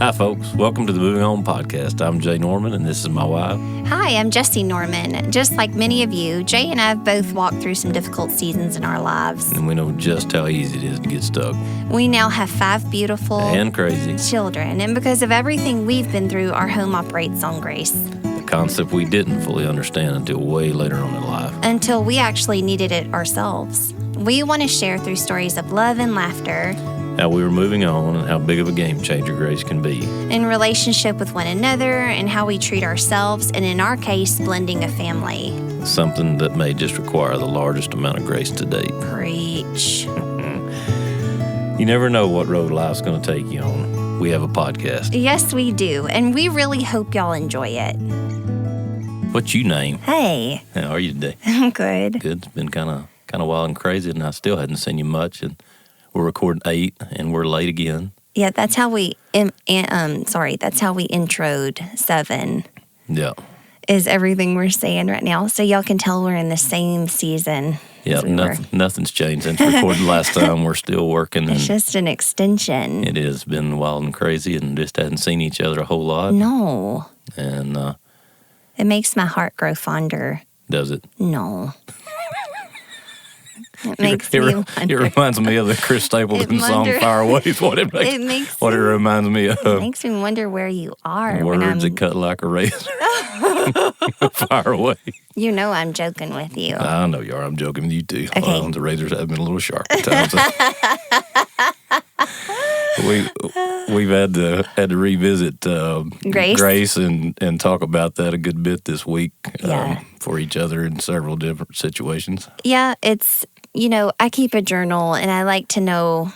Hi, folks. Welcome to the Moving On podcast. I'm Jay Norman, and this is my wife. Hi, I'm Jessie Norman. Just like many of you, Jay and I have both walked through some difficult seasons in our lives. And we know just how easy it is to get stuck. We now have 5 beautiful and crazy children, and because of everything we've been through, our home operates on grace. A concept we didn't fully understand until way later on in life. Until we actually needed it ourselves. We want to share through stories of love and laughter, How we were moving on and how big of a game changer grace can be. in relationship with one another, and how we treat ourselves, and in our case, blending a family. Something that may just require the largest amount of grace to date. Preach. You never know what road life's going to take you on. We have a podcast. Yes, we do, and we really hope y'all enjoy it. What's your name? Hey, How are you today? I'm good. Good. It's been kind of wild and crazy, and I still hadn't seen you much. And we're recording 8, and we're late again. Yeah, that's how we that's how we introed 7. Yeah. Is everything we're saying right now, so y'all can tell we're in the same season. Yeah, as we were. nothing's changed since recording last time. We're still working. It's just an extension. It has been wild and crazy, and just hadn't seen each other a whole lot. No, And it makes my heart grow fonder. does it? No, it makes me wonder. It reminds me of the Chris Stapleton song "Fire Away." Is what it makes. What it reminds me of. It makes me wonder where you are. Words that cut like a razor. Fire away. You know I'm joking with you. I know you are. I'm joking with you too. Okay. The razors have been a little sharp at times. We've had to revisit Grace and talk about that a good bit this week for each other in several different situations. Yeah, it's, I keep a journal, and I like to know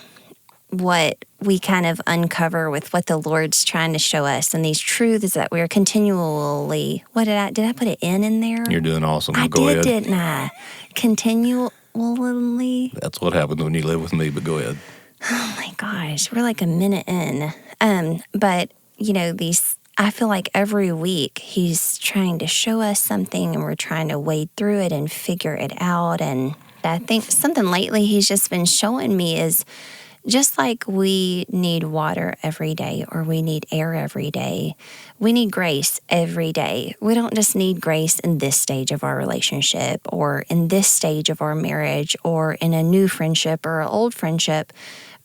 what we kind of uncover with what the Lord's trying to show us, and these truths that we're continually, did I put an N in there? You're doing awesome. Go ahead. Didn't I? Continually. That's what happens when you live with me, but go ahead. Oh my gosh, we're like a minute in. But I feel like every week he's trying to show us something, and we're trying to wade through it and figure it out. And I think something lately he's just been showing me is just like we need water every day, or we need air every day, we need grace every day. We don't just need grace in this stage of our relationship, or in this stage of our marriage, or in a new friendship or an old friendship.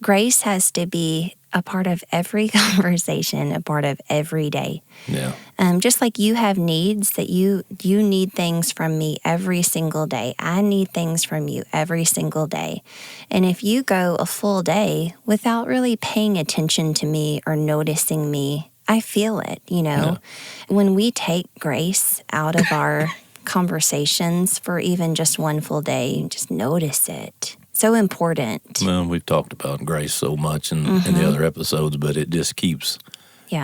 Grace has to be a part of every conversation, a part of every day. Yeah. Just like you have needs, that you need things from me every single day. I need things from you every single day. And if you go a full day without really paying attention to me or noticing me, I feel it, Yeah. When we take grace out of our conversations for even just one full day, just notice it. So important. Well, we've talked about grace so much in the other episodes, but it just keeps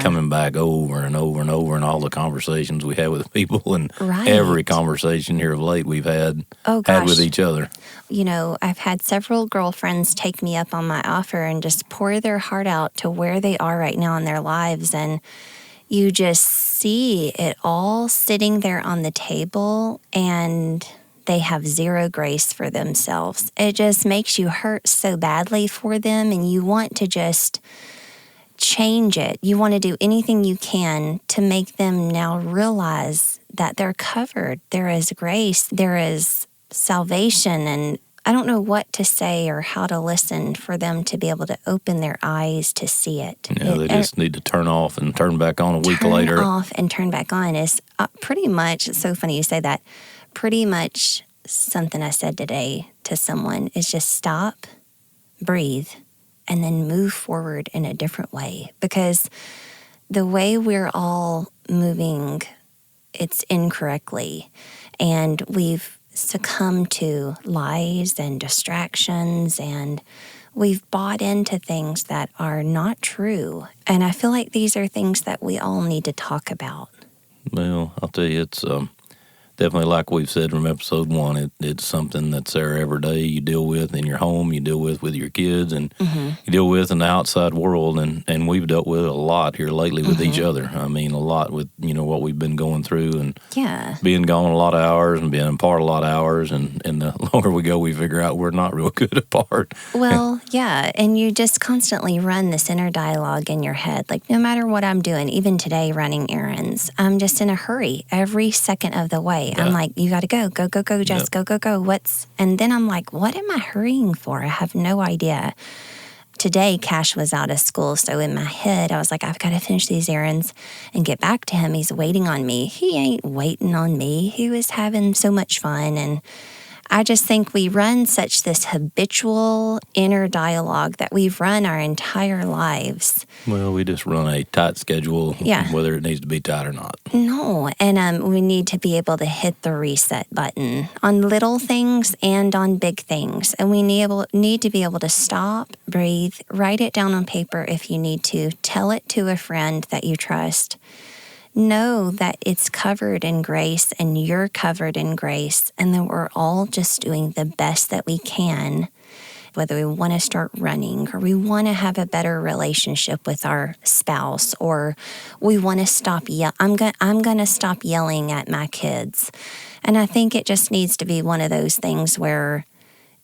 coming back over and over and over in all the conversations we have with people, and every conversation here of late we've had with each other. I've had several girlfriends take me up on my offer and just pour their heart out to where they are right now in their lives, and you just see it all sitting there on the table, and they have zero grace for themselves. It just makes you hurt so badly for them, and you want to just change it. You want to do anything you can to make them now realize that they're covered. There is grace. There is salvation. And I don't know what to say or how to listen for them to be able to open their eyes to see it. Yeah, they just need to turn off and turn back on a week later. Turn off and turn back on is pretty much, it's so funny you say that, pretty much something I said today to someone is just stop, breathe, and then move forward in a different way. Because the way we're all moving, it's incorrectly. And we've succumbed to lies and distractions, and we've bought into things that are not true. And I feel like these are things that we all need to talk about. Well, I'll tell you, it's definitely, like we've said from episode 1, it's something that's there every day. You deal with in your home, you deal with your kids, and you deal with in the outside world. And we've dealt with a lot here lately with each other. I mean, a lot with, what we've been going through and being gone a lot of hours and being apart a lot of hours. And the longer we go, we figure out we're not real good apart. Well, yeah. And you just constantly run this inner dialogue in your head. Like, no matter what I'm doing, even today running errands, I'm just in a hurry every second of the way. I'm like, you got to go, Jess, go. And then I'm like, what am I hurrying for? I have no idea. Today, Cash was out of school, so in my head, I was like, I've got to finish these errands and get back to him. He's waiting on me. He ain't waiting on me. He was having so much fun, and I just think we run such this habitual inner dialogue that we've run our entire lives. Well, we just run a tight schedule, whether it needs to be tight or not. No, and we need to be able to hit the reset button on little things and on big things. And we need to be able to stop, breathe, write it down on paper if you need to, tell it to a friend that you trust. Know that it's covered in grace and you're covered in grace, and that we're all just doing the best that we can, whether we want to start running or we want to have a better relationship with our spouse, or we want to stop I'm going to stop yelling at my kids. And I think it just needs to be one of those things where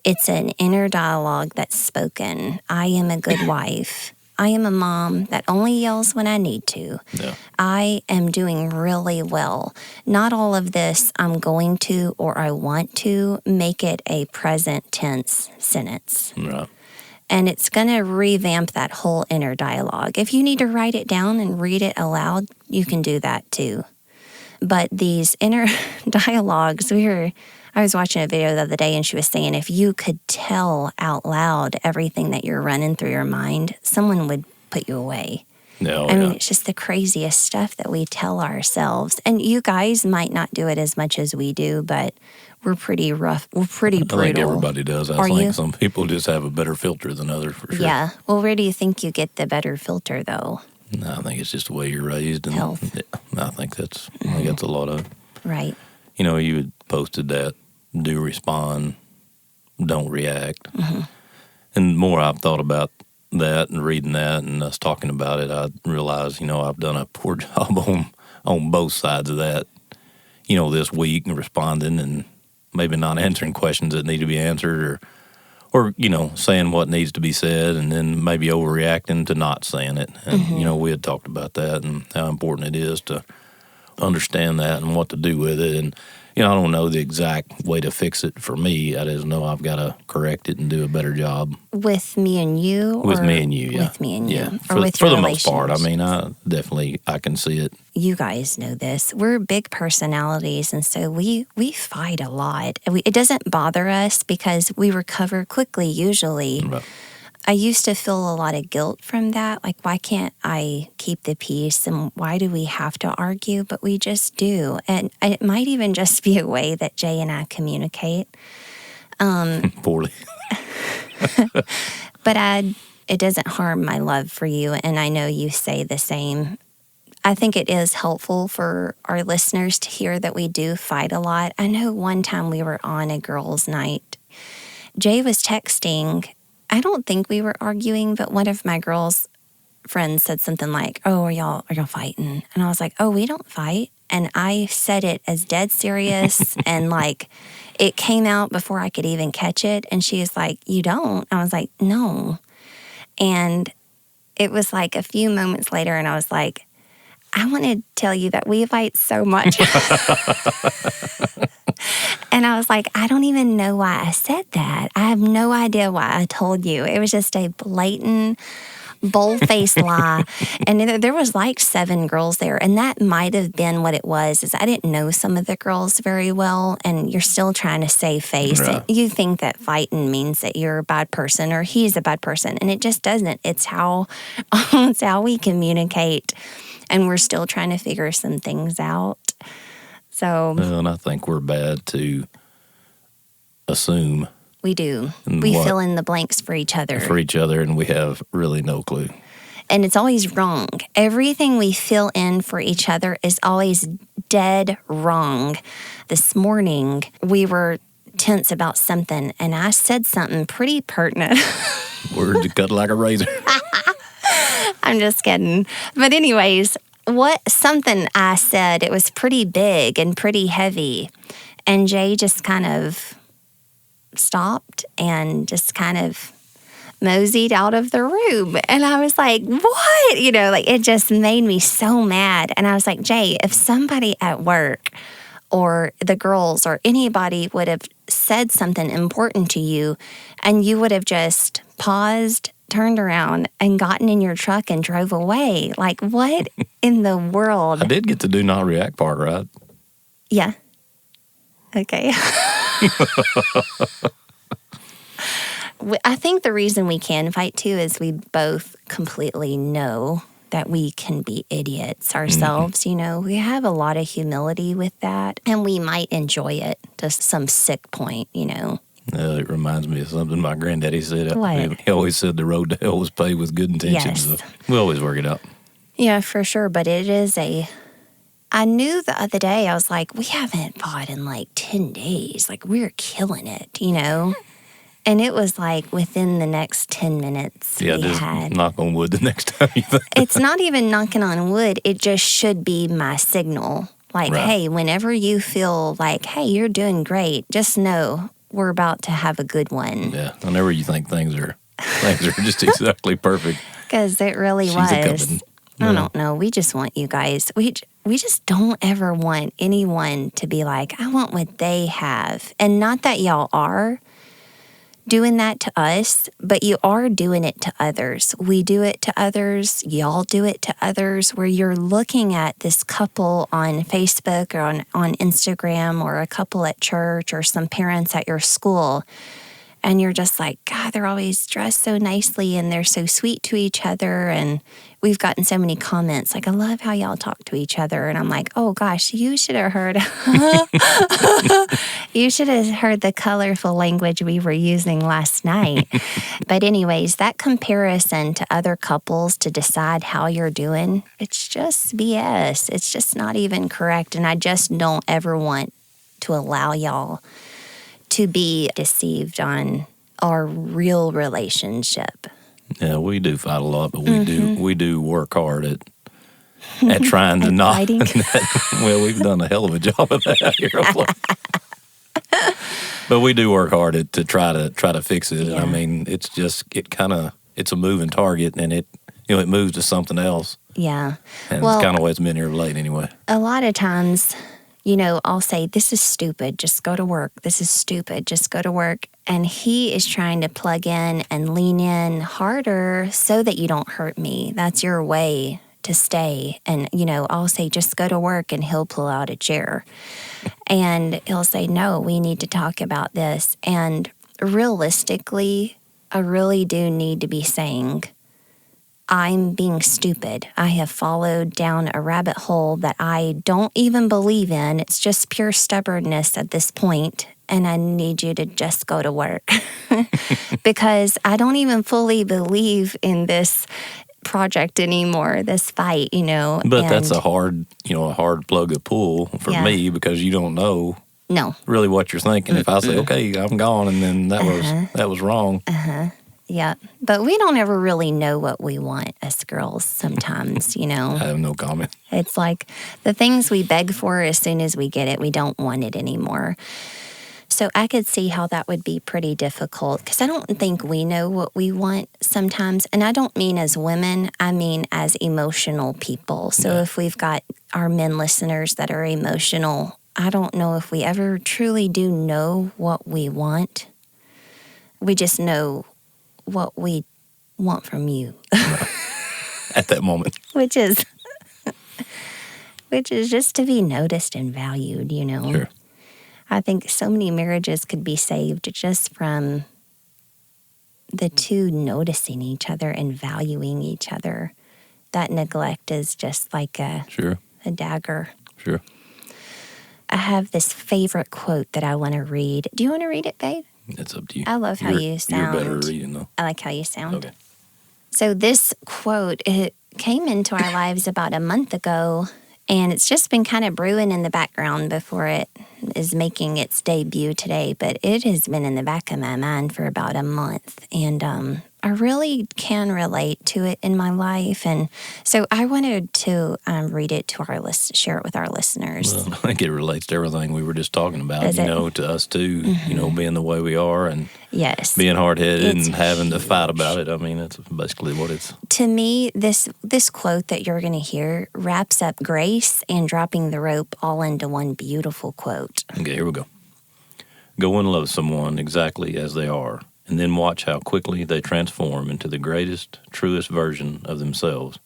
it's an inner dialogue that's spoken. I am a good wife. I am a mom that only yells when I need to. Yeah. I am doing really well. Not all of this I'm going to or I want to make it a present tense sentence. Right. And it's going to revamp that whole inner dialogue. If you need to write it down and read it aloud, you can do that too. But these inner dialogues, I was watching a video the other day, and she was saying if you could tell out loud everything that you're running through your mind, someone would put you away. No, I mean, it's just the craziest stuff that we tell ourselves. And you guys might not do it as much as we do, but we're pretty rough. We're pretty brutal. I think everybody does. I think some people just have a better filter than others, for sure. Yeah. Well, where do you think you get the better filter, though? No, I think it's just the way you're raised. And health. I think that's a lot of it. Right. You had posted that. Do respond, don't react. And the more I've thought about that and reading that and us talking about it, I realize, I've done a poor job on both sides of that, this week, and responding and maybe not answering questions that need to be answered or saying what needs to be said, and then maybe overreacting to not saying it. And, we had talked about that and how important it is to understand that and what to do with it. And, I don't know the exact way to fix it for me. I just know I've got to correct it and do a better job. With me and you? With me and you, yeah. With me and you. Yeah. Or with your for the most part. I mean, I can see it. You guys know this. We're big personalities, and so we fight a lot. It doesn't bother us because we recover quickly usually. Right. I used to feel a lot of guilt from that. Like, why can't I keep the peace? And why do we have to argue? But we just do. And it might even just be a way that Jay and I communicate. Poorly. But it doesn't harm my love for you. And I know you say the same. I think it is helpful for our listeners to hear that we do fight a lot. I know one time we were on a girls' night. Jay was texting. I don't think we were arguing, but one of my girls' friends said something like, "Oh, are y'all fighting?" And I was like, "Oh, we don't fight." And I said it as dead serious, and like it came out before I could even catch it. And she was like, "You don't?" I was like, "No." And it was like a few moments later, and I was like, "I want to tell you that we fight so much." And I was like, I don't even know why I said that. I have no idea why I told you. It was just a blatant, bold-faced lie. And there was like 7 girls there. And that might have been what it was, is I didn't know some of the girls very well. And you're still trying to save face. Right. You think that fighting means that you're a bad person or he's a bad person. And it just doesn't. It's how we communicate. And we're still trying to figure some things out. So, well, and I think we're bad to assume. We do. We fill in the blanks for each other. And we have really no clue. And it's always wrong. Everything we fill in for each other is always dead wrong. This morning, we were tense about something, and I said something pretty pertinent. Words to cut like a razor. I'm just kidding. But anyways, something I said, it was pretty big and pretty heavy. And Jay just kind of stopped and just kind of moseyed out of the room. And I was like, what? It just made me so mad. And I was like, Jay, if somebody at work or the girls or anybody would have said something important to you and you would have just paused, turned around, and gotten in your truck and drove away. Like, what in the world? I did get the do not react part, right? Yeah. Okay. I think the reason we can fight too is we both completely know that we can be idiots ourselves. We have a lot of humility with that, and we might enjoy it to some sick point. It reminds me of something my granddaddy said. What? He always said the road to hell was paved with good intentions. Yes. So we always work it out. Yeah, for sure. But it is I knew the other day, I was like, we haven't fought in like 10 days. Like, we're killing it, And it was like within the next 10 minutes we had. Knock on wood the next time you think. It's not even knocking on wood. It just should be my signal. Like, right. Hey, whenever you feel like, hey, you're doing great, just know we're about to have a good one. Yeah, whenever you think things are just exactly perfect. Because it really was. I don't know. We just want you guys. We just don't ever want anyone to be like, I want what they have. And not that y'all are doing that to us, but you are doing it to others. We do it to others. Y'all do it to others, where you're looking at this couple on Facebook or on Instagram, or a couple at church, or some parents at your school. And you're just like, God, they're always dressed so nicely and they're so sweet to each other. And we've gotten so many comments like, I love how y'all talk to each other. And I'm like, oh gosh, you should have heard. You should have heard the colorful language we were using last night. But anyways, that comparison to other couples to decide how you're doing, it's just BS. It's just not even correct. And I just don't ever want to allow y'all to be deceived on our real relationship. Yeah, we do fight a lot, but we do work hard at trying to not. Well, we've done a hell of a job of that here. But we do work hard to try to fix it. Yeah. I mean, it's just it's a moving target, and it moves to something else. Yeah, and it's kind of what's been here of late anyway. A lot of times, I'll say, this is stupid, just go to work. This is stupid, just go to work. And he is trying to plug in and lean in harder so that you don't hurt me. That's your way to stay. And, I'll say, just go to work, and he'll pull out a chair. And he'll say, no, we need to talk about this. And realistically, I really do need to be saying, I'm being stupid. I have followed down a rabbit hole that I don't even believe in. It's just pure stubbornness at this point, and I need you to just go to work. Because I don't even fully believe in this project anymore, this fight, But that's a hard plug to pull for me, because you don't know really what you're thinking. If I say, okay, I'm gone, and then that was wrong. Yeah, but we don't ever really know what we want as girls sometimes, I have no comment. It's like the things we beg for, as soon as we get it, we don't want it anymore. So I could see how that would be pretty difficult, because I don't think we know what we want sometimes. And I don't mean as women, I mean as emotional people. So if we've got our men listeners that are emotional, I don't know if we ever truly do know what we want. We just know what we want from you. At that moment. Which is just to be noticed and valued, Sure. I think so many marriages could be saved just from the two noticing each other and valuing each other. That neglect is just like a dagger. Sure. I have this favorite quote that I want to read. Do you want to read it, babe? It's up to you. I love how you sound. You're better at reading, though. I like how you sound. Okay. So this quote, it came into our lives about a month ago, And it's just been kind of brewing in the background before it is making its debut today. But it has been in the back of my mind for about a month. And I really can relate to it in my life. And so I wanted to read it to our share it with our listeners. Well, I think it relates to everything we were just talking about, Does it? To us too, being the way we are and yes, being hard-headed and having to fight about it. I mean, that's basically what it's... To me, this quote that you're going to hear wraps up grace and dropping the rope all into one beautiful quote. Okay, here we go. Go and love someone exactly as they are, and then watch how quickly they transform into the greatest, truest version of themselves.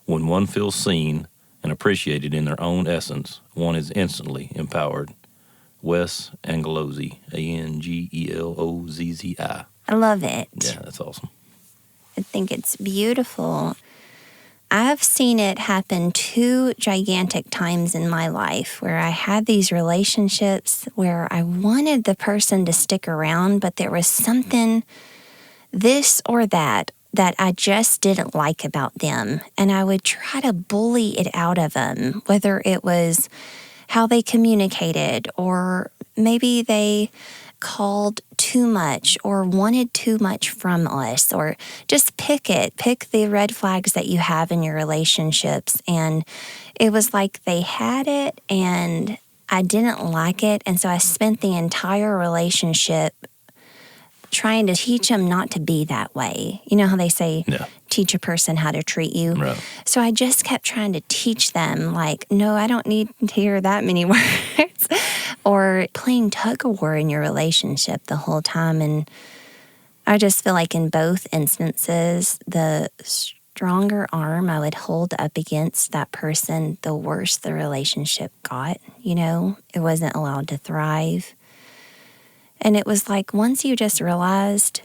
When one feels seen and appreciated in their own essence, one is instantly empowered. Wes Angelozzi, Angelozzi. I love it. Yeah, that's awesome. I think it's beautiful. I've seen it happen 2 gigantic times in my life where I had these relationships where I wanted the person to stick around, but there was something, this or that I just didn't like about them. And I would try to bully it out of them, whether it was how they communicated or maybe they called too much or wanted too much from us, or just pick the red flags that you have in your relationships. And it was like they had it and I didn't like it. And so I spent the entire relationship trying to teach them not to be that way. You know how they say, teach a person how to treat you? Right. So I just kept trying to teach them, like, no, I don't need to hear that many words. Or playing tug of war in your relationship the whole time. And I just feel like in both instances, the stronger arm I would hold up against that person, the worse the relationship got. It wasn't allowed to thrive. And it was like once you just realized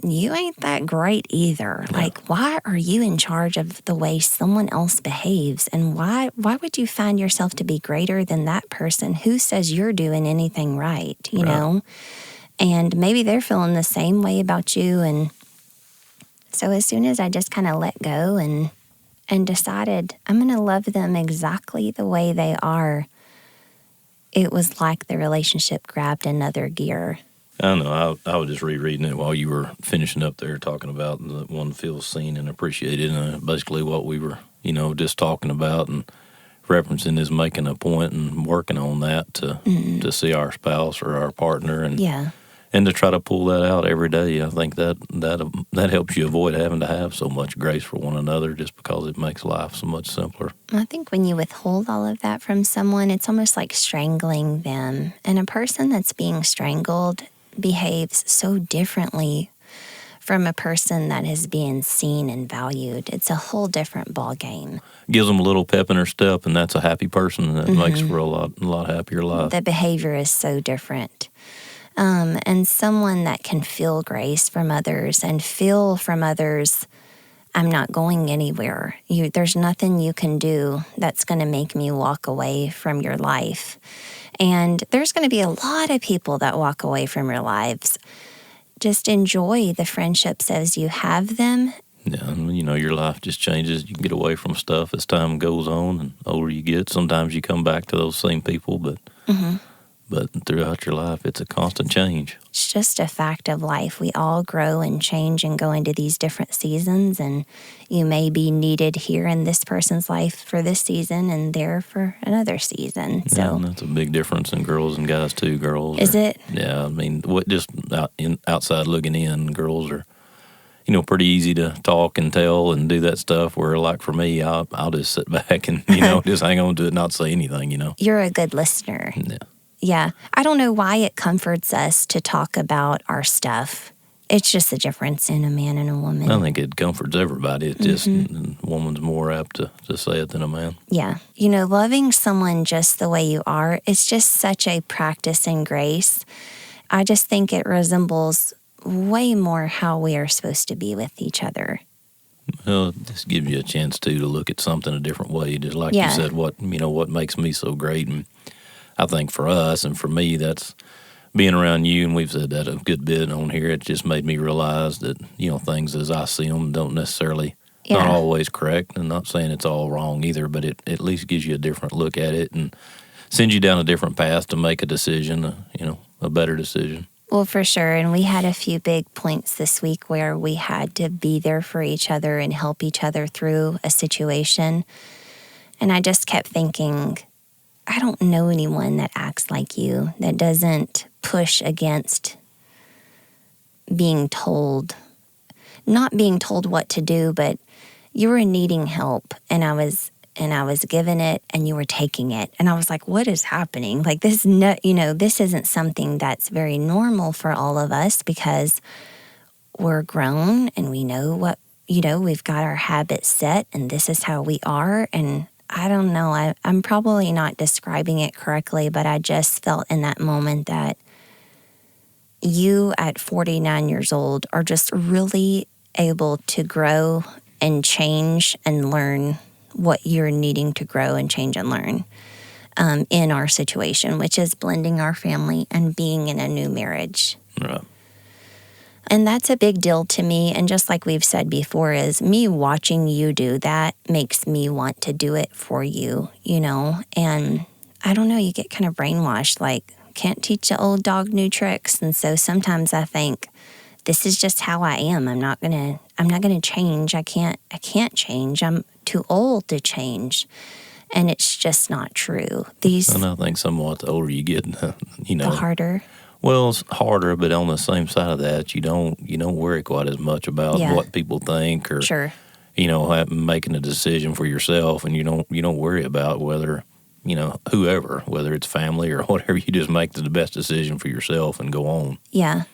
you ain't that great either. Yeah. Like, why are you in charge of the way someone else behaves? And why would you find yourself to be greater than that person? Who says you're doing anything right, you know? And maybe they're feeling the same way about you. And so as soon as I just kind of let go and decided I'm going to love them exactly the way they are, it was like the relationship grabbed another gear. I know. I was just rereading it while you were finishing up there talking about the one feels seen and appreciated. And basically what we were, just talking about and referencing is making a point and working on that to see our spouse or our partner and to try to pull that out every day. I think that helps you avoid having to have so much grace for one another just because it makes life so much simpler. I think when you withhold all of that from someone, it's almost like strangling them. And a person that's being strangled behaves so differently from a person that is being seen and valued. It's a whole different ball game. Gives them a little pep in their step, and that's a happy person. That makes for a lot happier life. The behavior is so different. And someone that can feel grace from others and feel from others, I'm not going anywhere. There's nothing you can do that's going to make me walk away from your life. And there's going to be a lot of people that walk away from your lives. Just enjoy the friendships as you have them. Yeah, and your life just changes. You can get away from stuff as time goes on, and the older you get, sometimes you come back to those same people, but throughout your life, it's a constant change. It's just a fact of life. We all grow and change and go into these different seasons, and you may be needed here in this person's life for this season and there for another season. So yeah, and that's a big difference in girls and guys too. Is it? Yeah, I mean, outside looking in, girls are, pretty easy to talk and tell and do that stuff. Where, like for me, I'll just sit back and just hang on to it, and not say anything. You're a good listener. Yeah. Yeah. I don't know why it comforts us to talk about our stuff. It's just the difference in a man and a woman. I think it comforts everybody. It's just a woman's more apt to say it than a man. Yeah. Loving someone just the way you are, it's just such a practice in grace. I just think it resembles way more how we are supposed to be with each other. Well, it just gives you a chance to look at something a different way. Just like you said, what makes me so great. And I think for us and for me, that's being around you, and we've said that a good bit on here. It just made me realize that, things as I see them don't necessarily Not always correct, and not saying it's all wrong either, but it at least gives you a different look at it and sends you down a different path to make a decision, a better decision. Well, for sure. And we had a few big points this week where we had to be there for each other and help each other through a situation. And I just kept thinking, I don't know anyone that acts like you, that doesn't push against being told, not being told what to do, but you were needing help and I was given it and you were taking it. And I was like, what is happening? Like this, this isn't something that's very normal for all of us because we're grown and we know what, we've got our habits set and this is how we are. And I don't know, I'm probably not describing it correctly, but I just felt in that moment that you at 49 years old are just really able to grow and change and learn what you're needing to grow and change and learn in our situation, which is blending our family and being in a new marriage. Right. And that's a big deal to me. And just like we've said before, is me watching you do that makes me want to do it for you, And I don't know, you get kind of brainwashed, like, can't teach the old dog new tricks. And so sometimes I think, this is just how I am. I'm not gonna change. I can't change. I'm too old to change. And it's just not true. And I think somewhat the older you get, the harder. Well, it's harder, but on the same side of that, you don't worry quite as much about what people think or sure. Making a decision for yourself, and you don't worry about whether whoever, whether it's family or whatever. You just make the best decision for yourself and go on. Yeah.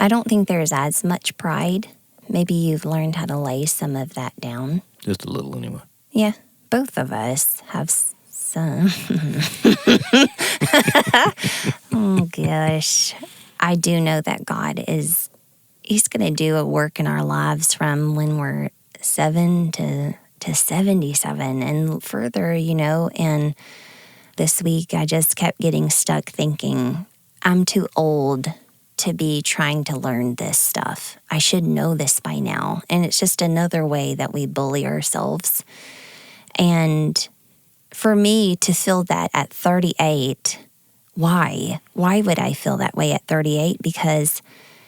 I don't think there's as much pride. Maybe you've learned how to lay some of that down. Just a little, anyway. Yeah, both of us have some. Oh, gosh. I do know that God He's going to do a work in our lives from when we're 7 to 77 and further, And this week I just kept getting stuck thinking, I'm too old to be trying to learn this stuff. I should know this by now. And it's just another way that we bully ourselves. And for me to feel that at 38, why? Why would I feel that way at 38? Because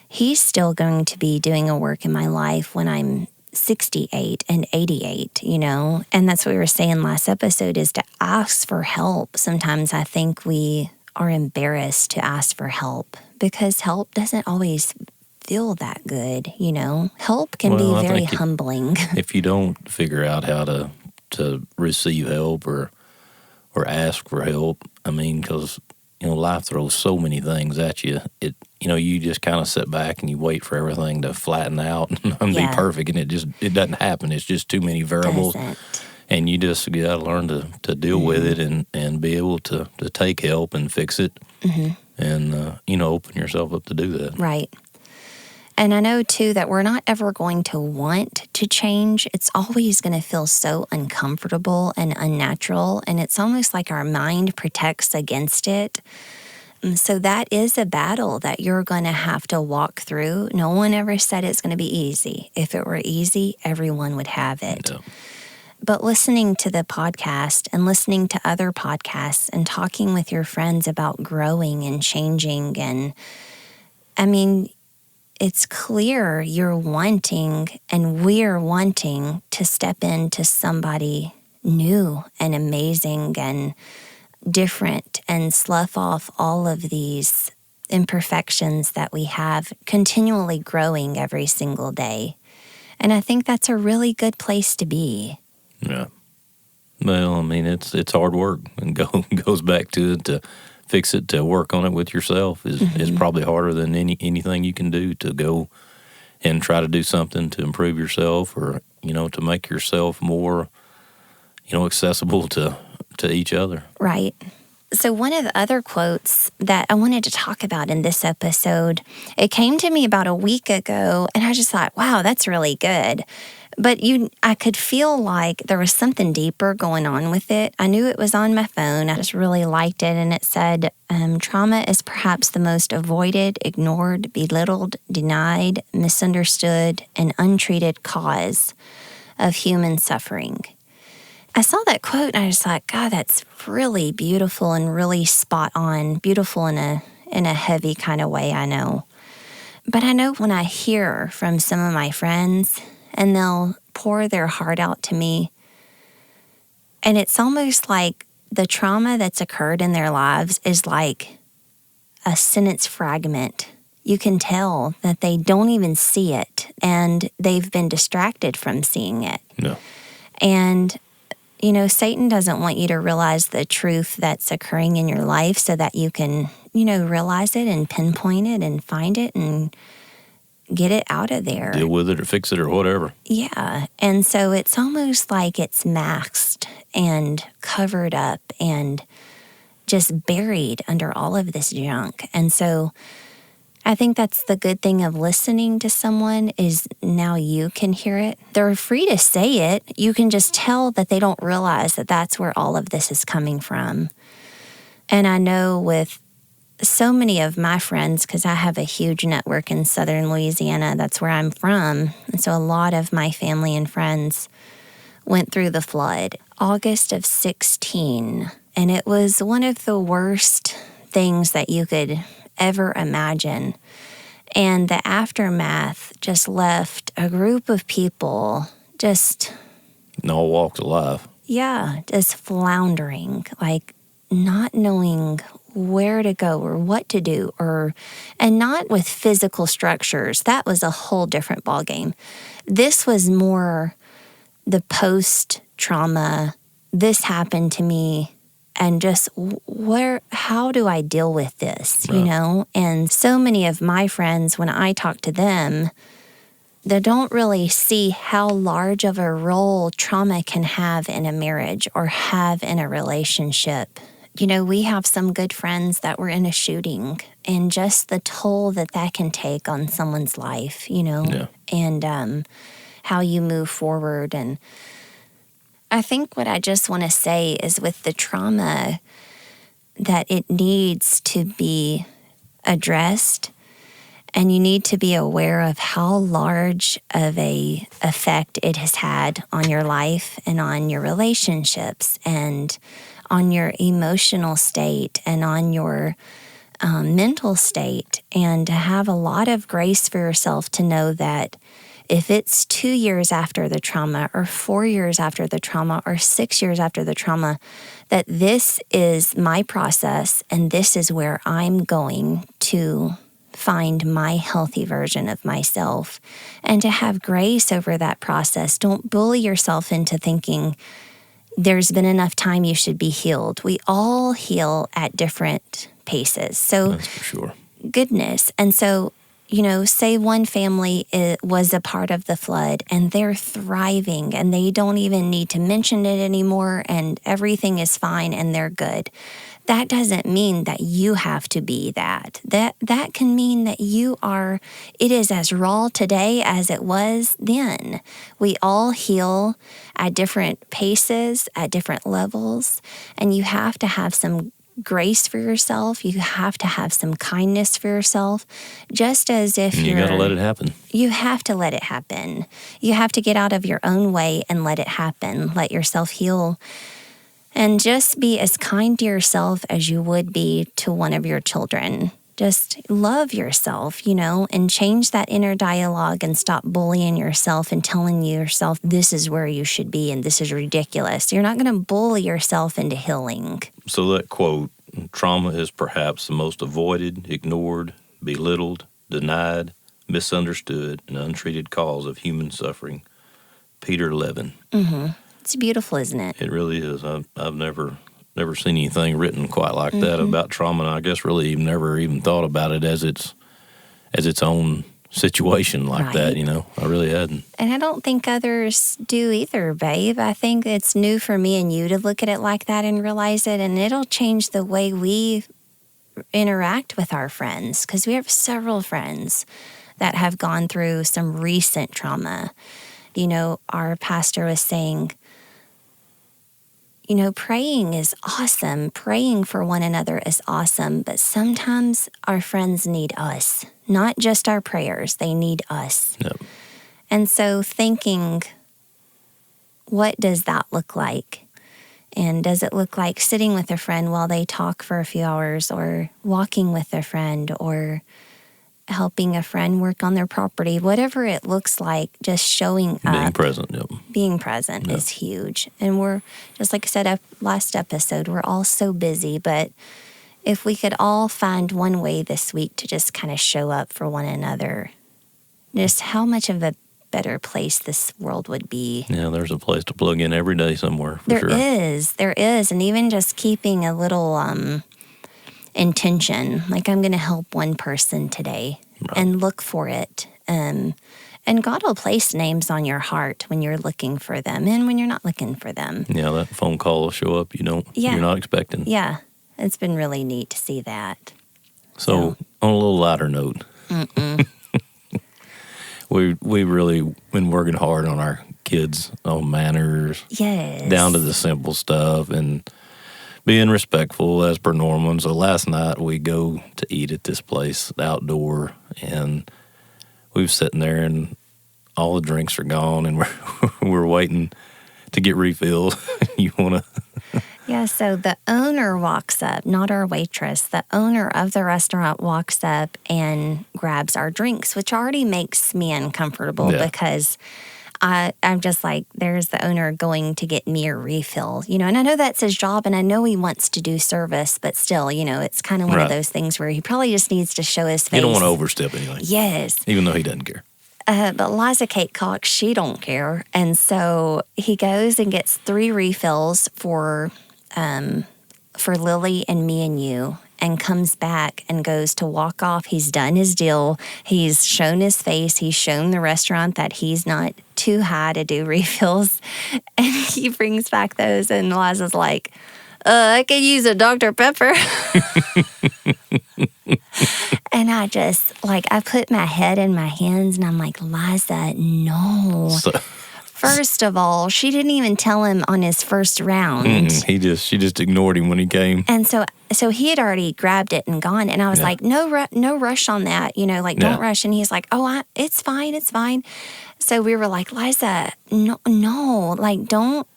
He's still going to be doing a work in my life when I'm 68 and 88, And that's what we were saying last episode, is to ask for help. Sometimes I think we are embarrassed to ask for help because help doesn't always feel that good, Help can be very humbling. If you don't figure out how to receive help or ask for help, because life throws so many things at you. You just kind of sit back and you wait for everything to flatten out and be perfect, and it doesn't happen. It's just too many variables. And you just got to learn to deal with it and be able to take help and fix it and, open yourself up to do that. Right. And I know, too, that we're not ever going to want to change. It's always going to feel so uncomfortable and unnatural, and it's almost like our mind protects against it. And so that is a battle that you're going to have to walk through. No one ever said it's going to be easy. If it were easy, everyone would have it. No. But listening to the podcast and listening to other podcasts and talking with your friends about growing and changing, and it's clear you're wanting and we're wanting to step into somebody new and amazing and different and slough off all of these imperfections that we have, continually growing every single day. And I think that's a really good place to be. Yeah. Well, it's hard work, and goes back to it, to fix it, to work on it with yourself is probably harder than anything you can do, to go and try to do something to improve yourself or, to make yourself more, accessible to each other. Right. So one of the other quotes that I wanted to talk about in this episode, it came to me about a week ago, and I just thought, wow, that's really good. But I could feel like there was something deeper going on with it. I knew it was on my phone. I just really liked it. And it said, trauma is perhaps the most avoided, ignored, belittled, denied, misunderstood, and untreated cause of human suffering. I saw that quote and I just thought, God, that's really beautiful and really spot on. Beautiful in a heavy kind of way, I know. But I know when I hear from some of my friends and they'll pour their heart out to me, and it's almost like the trauma that's occurred in their lives is like a sentence fragment. You can tell that they don't even see it, and they've been distracted from seeing it. No. And, Satan doesn't want you to realize the truth that's occurring in your life so that you can, realize it and pinpoint it and find it and get it out of there. Deal with it or fix it or whatever. Yeah. And so it's almost like it's masked and covered up and just buried under all of this junk. And so I think that's the good thing of listening to someone is now you can hear it. They're free to say it. You can just tell that they don't realize that that's where all of this is coming from. And I know with so many of my friends, because I have a huge network in southern Louisiana, that's where I'm from. And so a lot of my family and friends went through the flood. August of 16. And it was one of the worst things that you could ever imagine. And the aftermath just left a group of people just... in all walks of life. Yeah, just floundering, like not knowing where to go or what to do, and not with physical structures. That was a whole different ballgame. This was more the post-trauma, this happened to me, and just how do I deal with this, Right. And so many of my friends, when I talk to them, they don't really see how large of a role trauma can have in a marriage or have in a relationship. We have some good friends that were in a shooting, and just the toll that can take on someone's life, Yeah. and how you move forward. And I think what I just want to say is with the trauma, that it needs to be addressed, and you need to be aware of how large of a effect it has had on your life and on your relationships and on your emotional state and on your mental state, and to have a lot of grace for yourself to know that if it's 2 years after the trauma or 4 years after the trauma or 6 years after the trauma, that this is my process and this is where I'm going to find my healthy version of myself, and to have grace over that process. Don't bully yourself into thinking there's been enough time you should be healed. We all heal at different paces. So That's for sure. Goodness. And so, say one family was a part of the flood and they're thriving and they don't even need to mention it anymore and everything is fine and they're good. That doesn't mean that you have to be that. That can mean that it is as raw today as it was then. We all heal at different paces, at different levels, and you have to have some grace for yourself. You have to have some kindness for yourself, just as if you got to let it happen. You have to let it happen. You have to get out of your own way and let it happen. Let yourself heal. And just be as kind to yourself as you would be to one of your children. Just love yourself, and change that inner dialogue and stop bullying yourself and telling yourself this is where you should be and this is ridiculous. You're not going to bully yourself into healing. So that quote, trauma is perhaps the most avoided, ignored, belittled, denied, misunderstood, and untreated cause of human suffering. Peter Levine. Mm-hmm. It's beautiful, isn't it? It really is. I've never seen anything written quite like that about trauma, and I guess really never even thought about it as its own situation like that. I really hadn't. And I don't think others do either, babe. I think it's new for me and you to look at it like that and realize it, and it'll change the way we interact with our friends, because we have several friends that have gone through some recent trauma. Our pastor was saying, praying is awesome. Praying for one another is awesome. But sometimes our friends need us, not just our prayers. They need us. Yep. And so thinking what does that look like? And does it look like sitting with a friend while they talk for a few hours, or walking with a friend, or helping a friend work on their property? Whatever it looks like, just showing up. Being present, yep. Being present is huge. And we're, just like I said last episode, we're all so busy, but if we could all find one way this week to just kind of show up for one another, just how much of a better place this world would be. Yeah, there's a place to plug in every day somewhere, for sure. There is. And even just keeping a little intention, like I'm going to help one person today, and look for it. And God will place names on your heart when you're looking for them and when you're not looking for them. Yeah, that phone call will show up you're not expecting. Yeah, it's been really neat to see that. So on a little lighter note, we really been working hard on our kids, on manners, down to the simple stuff, and being respectful as per normal. So last night we go to eat at this place outdoor, and we was sitting there, and all the drinks are gone, and we're waiting to get refilled. You want to? Yeah, so the owner walks up, not our waitress. The owner of the restaurant walks up and grabs our drinks, which already makes me uncomfortable because I'm just like, there's the owner going to get me a refill, and I know that's his job, and I know he wants to do service, but still, it's kind of one of those things where he probably just needs to show his face. You don't want to overstep anyway. Yes. Even though he doesn't care. But Liza Kate Cox, she don't care. And so he goes and gets 3 refills for Lily and me and you, and comes back and goes to walk off. He's done his deal. He's shown his face. He's shown the restaurant that he's not too high to do refills. And he brings back those, and Liza's like, I could use a Dr. Pepper. And I just, I put my head in my hands, and I'm like, Liza, no. First of all, she didn't even tell him on his first round. She just ignored him when he came. And so he had already grabbed it and gone. And I was like, no rush on that, don't rush. And he's like, it's fine. So we were like, Liza, no, don't.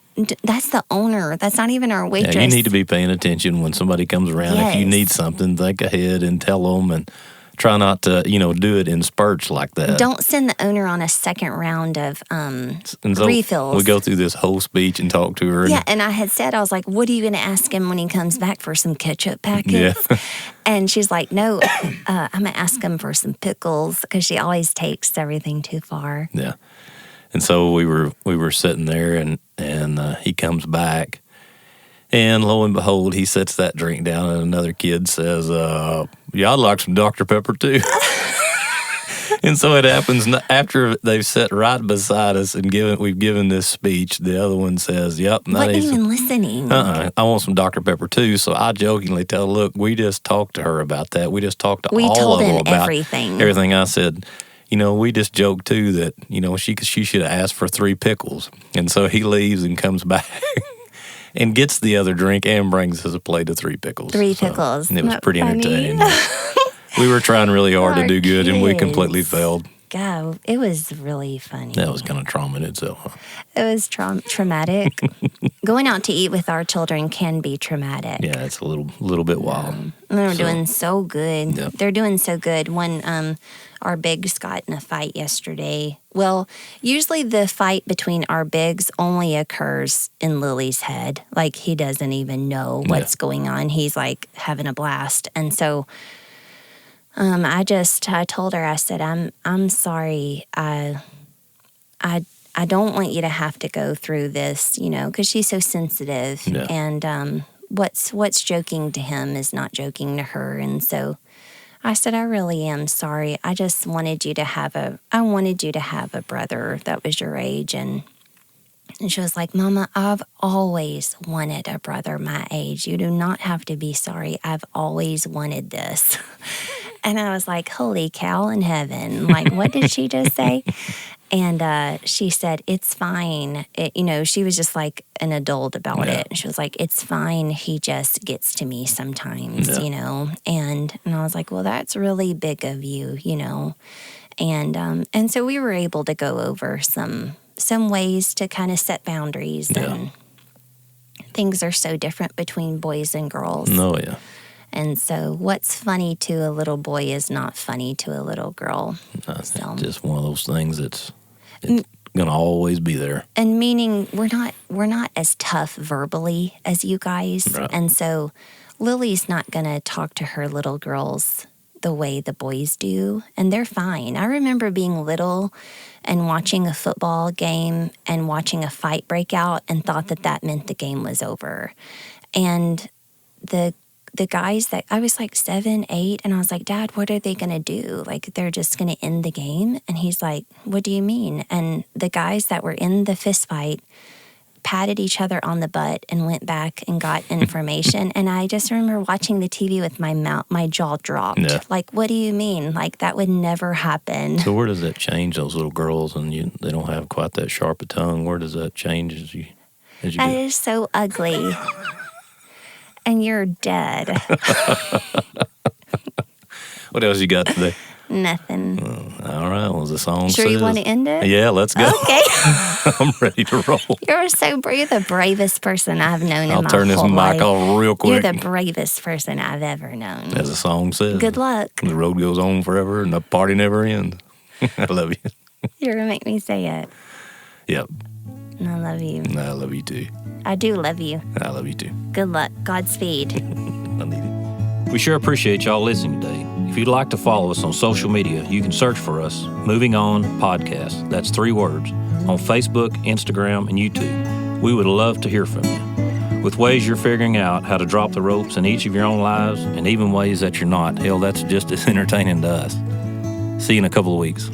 That's the owner. That's not even our waitress. Yeah, you need to be paying attention when somebody comes around. Yes. If you need something, think ahead and tell them, and try not to, do it in spurts like that. Don't send the owner on a second round of refills. We go through this whole speech and talk to her. And I had said, I was like, what are you going to ask him when he comes back, for some ketchup packets? Yeah. And she's like, no, I'm going to ask him for some pickles, because she always takes everything too far. Yeah. And so we were sitting there, and he comes back, and lo and behold, he sets that drink down, and another kid says, yeah, I'd like some Dr. Pepper too. And so it happens after they've sat right beside us and we've given this speech, the other one says, yep. Wasn't even listening. I want some Dr. Pepper too. So I jokingly tell, look, we just talked to her about that. We just talked to all of them about everything. I said, we just joked too that, she should have asked for 3 pickles. And so he leaves and comes back and gets the other drink and brings us a plate of 3 pickles. 3 pickles. And it was pretty entertaining. We were trying really hard to do good, and we completely failed. God, it was really funny. That was kind of trauma in itself. Huh? It was traumatic. Going out to eat with our children can be traumatic. Yeah, it's a little bit wild. They're doing so good. Yep. They're doing so good. When our bigs got in a fight yesterday, well, usually the fight between our bigs only occurs in Lily's head. Like, he doesn't even know what's going on. He's like having a blast. And so I told her, I said, I'm sorry. I don't want you to have to go through this, because she's so sensitive. Yeah. And what's joking to him is not joking to her. And so I said, I really am sorry. I just wanted you to have a brother that was your age. And she was like, Mama, I've always wanted a brother my age. You do not have to be sorry. I've always wanted this. And I was like, holy cow in heaven. Like, what did she just say? And she said, it's fine. She was just like an adult about it. She was like, it's fine. He just gets to me sometimes, And I was like, well, that's really big of you, And so we were able to go over some some ways to kind of set boundaries. And things are so different between boys and girls. Oh, yeah. And so what's funny to a little boy is not funny to a little girl. So. Just one of those things it's going to always be there. And meaning we're not as tough verbally as you guys. Right. And so Lily's not going to talk to her little girls the way the boys do, and they're fine. I remember being little and watching a football game and watching a fight break out and thought that meant the game was over. And the guys that I was like 7, 8, and I was like, Dad, what are they going to do? Like, they're just going to end the game? And he's like, what do you mean? And the guys that were in the fist fight patted each other on the butt and went back and got information. And I just remember watching the TV with my jaw dropped. Yeah. Like, what do you mean? Like, that would never happen. So where does that change those little girls, and they don't have quite that sharp a tongue? Where does that change as you That is so ugly. And you're dead. What else you got today? Nothing. All right. Well, the song Sure says, you want to end it? Yeah, let's go. Okay. I'm ready to roll. You're the bravest person I've known in my whole life. I'll turn this mic off real quick. You're the bravest person I've ever known. As the song says. Good luck. The road goes on forever and the party never ends. I love you. You're going to make me say it. Yep. And I love you. I love you too. I do love you. I love you too. Good luck. Godspeed. I need it. We sure appreciate y'all listening today. If you'd like to follow us on social media, you can search for us, Moving On Podcast. That's 3 words, on Facebook, Instagram, and YouTube. We would love to hear from you. With ways you're figuring out how to drop the ropes in each of your own lives, and even ways that you're not, hell, that's just as entertaining to us. See you in a couple of weeks.